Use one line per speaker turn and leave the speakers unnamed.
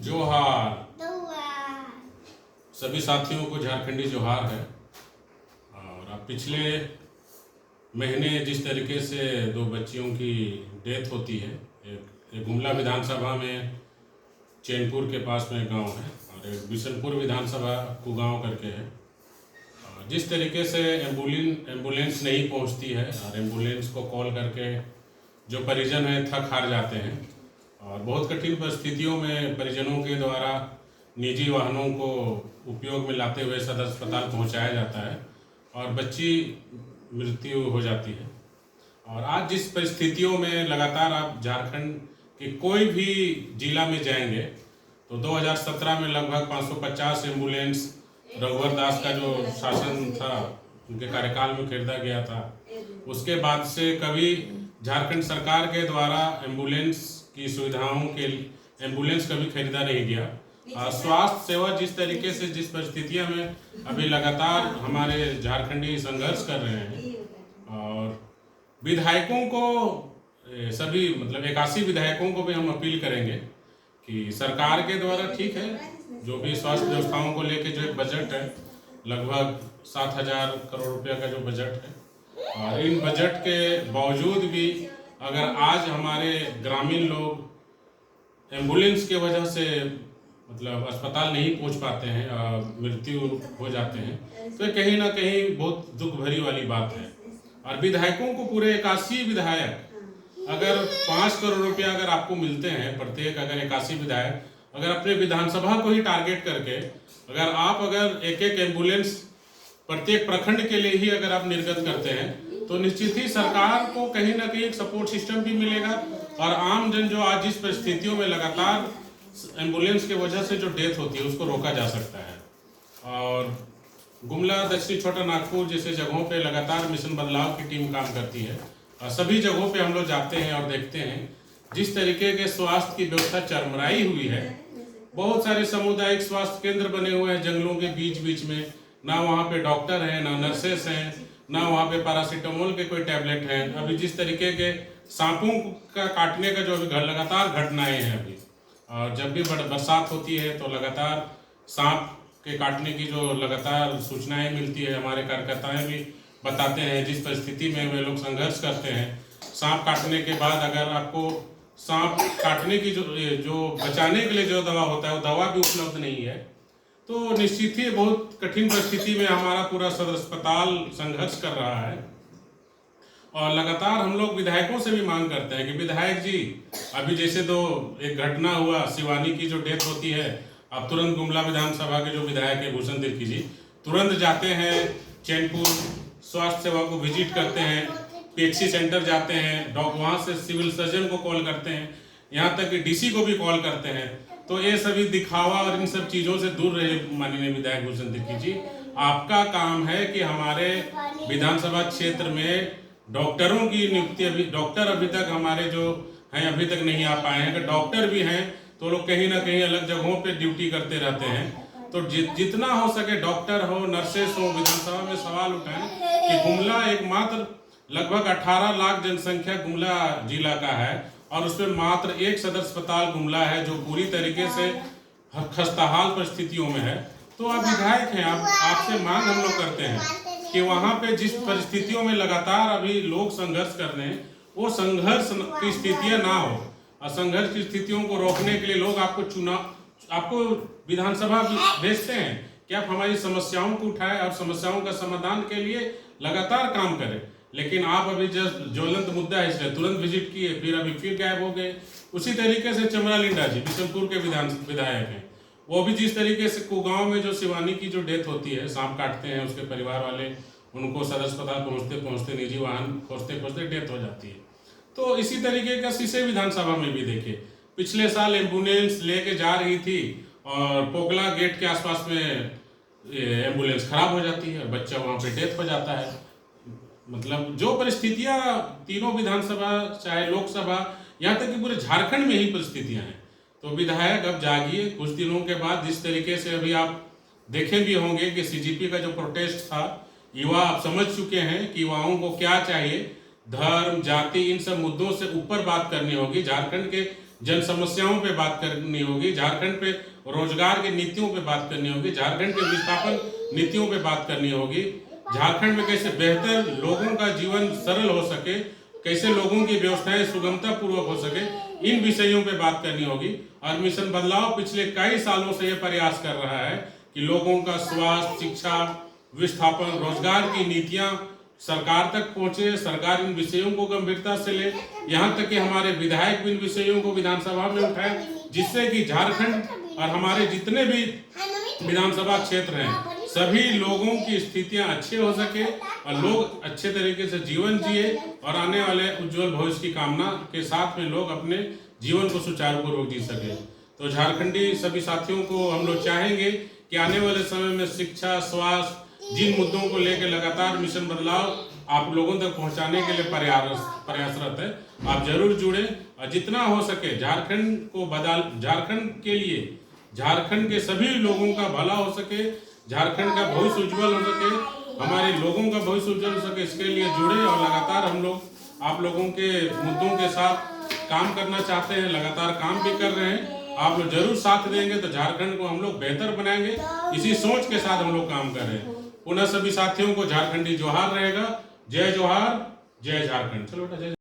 जोहार। सभी साथियों को झारखंडी जोहार है। और अब पिछले महीने जिस तरीके से दो बच्चियों की डेथ होती है, एक गुमला विधानसभा में चैनपुर के पास में गांव है और एक बिशनपुर विधानसभा कुगांव करके है। जिस तरीके से एम्बुलेंस नहीं पहुंचती है और एम्बुलेंस को कॉल करके जो परिजन हैं थक हार जाते हैं और बहुत कठिन परिस्थितियों में परिजनों के द्वारा निजी वाहनों को उपयोग में लाते हुए सदर अस्पताल पहुंचाया जाता है और बच्ची मृत्यु हो जाती है। और आज जिस परिस्थितियों में लगातार आप झारखंड के कोई भी जिला में जाएंगे तो 2017 में लगभग 550 एम्बुलेंस रघुवर दास का जो शासन था उनके कार्यकाल में खरीदा गया था। उसके बाद से कभी झारखंड सरकार के द्वारा एम्बुलेंस की सुविधाओं के एम्बुलेंस कभी खरीदा नहीं गया। स्वास्थ्य सेवा जिस तरीके से जिस परिस्थितियों में अभी लगातार हमारे झारखंडी संघर्ष कर रहे हैं और विधायकों को सभी 81 विधायकों को भी हम अपील करेंगे कि सरकार के द्वारा ठीक है जो भी स्वास्थ्य व्यवस्थाओं को लेके जो एक बजट है लगभग 7,000 करोड़ रुपया का जो बजट है और इन बजट के बावजूद भी अगर आज हमारे ग्रामीण लोग एम्बुलेंस के वजह से अस्पताल नहीं पहुंच पाते हैं और मृत्यु हो जाते हैं तो कहीं ना कहीं बहुत दुख भरी वाली बात है। और विधायकों को पूरे 81 विधायक अगर 5 करोड़ रुपया अगर आपको मिलते हैं प्रत्येक, अगर 81 विधायक अगर अपने विधानसभा को ही टारगेट करके अगर एक एक एम्बुलेंस प्रत्येक प्रखंड के लिए ही अगर आप निर्गत करते हैं तो निश्चित ही सरकार को कहीं ना कहीं एक सपोर्ट सिस्टम भी मिलेगा और आम जन जो आज जिस परिस्थितियों में लगातार एम्बुलेंस के वजह से जो डेथ होती है उसको रोका जा सकता है। और गुमला, दक्षिणी छोटा नागपुर जैसे जगहों पे लगातार मिशन बदलाव की टीम काम करती है और सभी जगहों पे हम लोग जाते हैं और देखते हैं जिस तरीके के स्वास्थ्य की व्यवस्था चरमराई हुई है। बहुत सारे सामुदायिक स्वास्थ्य केंद्र बने हुए हैं जंगलों के बीच बीच में, ना वहाँ पे डॉक्टर हैं, ना नर्सेस हैं, ना वहाँ पे पैरासीटामोल के कोई टैबलेट हैं। अभी जिस तरीके के सांपों का काटने का जो अभी लगातार घटनाएं हैं अभी, और जब भी बरसात होती है तो लगातार सांप के काटने की जो लगातार सूचनाएं मिलती है, हमारे कार्यकर्ताएं भी बताते हैं जिस परिस्थिति में वे लोग संघर्ष करते हैं। सांप काटने के बाद अगर आपको सांप काटने की जो बचाने के लिए जो दवा होता है वो दवा भी उपलब्ध नहीं है तो निश्चित ही बहुत कठिन परिस्थिति में हमारा पूरा सदर अस्पताल संघर्ष कर रहा है। और लगातार हम लोग विधायकों से भी मांग करते हैं कि विधायक जी अभी जैसे एक घटना हुआ शिवानी की जो डेथ होती है, अब तुरंत गुमला विधानसभा के जो विधायक है भूषण तिर्की जी तुरंत जाते हैं चैनपुर, स्वास्थ्य सेवा को विजिट करते हैं, पीएचसी सेंटर जाते हैं, वहाँ से सिविल सर्जन को कॉल करते हैं, यहाँ तक कि डीसी को भी कॉल करते हैं। तो ये सभी दिखावा और इन सब चीज़ों से दूर रहे माननीय विधायक भूषण तिर्की जी। आपका काम है कि हमारे विधानसभा क्षेत्र में डॉक्टरों की नियुक्ति डॉक्टर अभी तक हमारे जो हैं अभी तक नहीं आ पाए हैं। अगर डॉक्टर भी हैं तो लोग कहीं ना कहीं अलग जगहों पे ड्यूटी करते रहते हैं। तो जितना हो सके डॉक्टर हो, नर्सेस हो, विधानसभा में सवाल उठाएं कि गुमला एकमात्र लगभग 18 लाख जनसंख्या गुमला जिला का है और उसमें मात्र एक सदर अस्पताल गुमला है जो पूरी तरीके से खस्ताहाल परिस्थितियों में है। तो आप विधायक हैं, आपसे मांग हम लोग करते हैं कि वहाँ पे जिस परिस्थितियों में लगातार अभी लोग संघर्ष कर रहे हैं वो संघर्ष की स्थितियाँ ना हो और संघर्ष की स्थितियों को रोकने के लिए लोग आपको विधानसभा भेजते हैं कि आप हमारी समस्याओं को उठाएं और समस्याओं का समाधान के लिए लगातार काम करें। लेकिन आप अभी जस्ट ज्वलंत मुद्दा है इसलिए तुरंत विजिट किए, फिर गायब हो गए। उसी तरीके से चमरा लिंडा जी बिशनपुर के विधायक हैं, वो भी जिस तरीके से कुगांव में जो शिवानी की जो डेथ होती है, सांप काटते हैं उसके परिवार वाले, उनको सदर अस्पताल पहुँचते निजी वाहन खोजते डेथ हो जाती है। तो इसी तरीके का सीसे विधानसभा में भी देखिए पिछले साल एम्बुलेंस लेके जा रही थी और पोगला गेट के आसपास में एम्बुलेंस खराब हो जाती है, बच्चा वहाँ पे डेथ हो जाता है। जो परिस्थितियाँ तीनों विधानसभा चाहे लोकसभा यहाँ तक कि पूरे झारखंड में ही परिस्थितियाँ हैं। तो विधायक अब जागिए। कुछ दिनों के बाद जिस तरीके से अभी आप देखे भी होंगे कि सीजीपी का जो प्रोटेस्ट था, युवा आप समझ चुके हैं कि युवाओं को क्या चाहिए। धर्म, जाति, इन सब मुद्दों से ऊपर बात करनी होगी। झारखंड के जन समस्याओं पे बात करनी होगी, झारखंड पे रोजगार की नीतियों पे बात करनी होगी, झारखंड के विस्थापन नीतियों पे बात करनी होगी, झारखंड में कैसे बेहतर लोगों का जीवन सरल हो सके, कैसे लोगों की व्यवस्थाएं सुगमता पूर्वक हो सके, इन विषयों पे बात करनी होगी। और मिशन बदलाव पिछले कई सालों से ये प्रयास कर रहा है कि लोगों का स्वास्थ्य, शिक्षा, विस्थापन, रोजगार की नीतियां सरकार तक पहुंचे, सरकार इन विषयों को गंभीरता से ले, यहाँ तक कि हमारे विधायक इन विषयों को विधानसभा में उठाए, जिससे कि झारखंड और हमारे जितने भी विधानसभा क्षेत्र हैं सभी लोगों की स्थितियां अच्छे हो सके और लोग अच्छे तरीके से जीवन जिए और आने वाले उज्जवल भविष्य की कामना के साथ में लोग अपने जीवन को सुचारूपूर्वक जी सके। तो झारखंडी सभी साथियों को हम लोग चाहेंगे कि आने वाले समय में शिक्षा, स्वास्थ्य, जिन मुद्दों को लेकर लगातार मिशन बदलाव आप लोगों तक पहुंचाने के लिए प्रयासरत है, आप जरूर जुड़े और जितना हो सके झारखंड के लिए, झारखंड के सभी लोगों का भला हो सके, झारखंड का भविष्य उज्जवल हो सके, हमारे लोगों का भविष्य उज्जवल हो सके, इसके लिए जुड़े और लगातार हम लोग आप लोगों के मुद्दों के साथ काम करना चाहते हैं, लगातार काम भी कर रहे हैं। आप लोग जरूर साथ देंगे तो झारखंड को हम लोग बेहतर बनाएंगे, इसी सोच के साथ हम लोग काम कर रहे हैं। पुनः सभी साथियों को झारखंडी जोहार रहेगा। जय जोहार, जय झारखंड। चलो बेटा जय।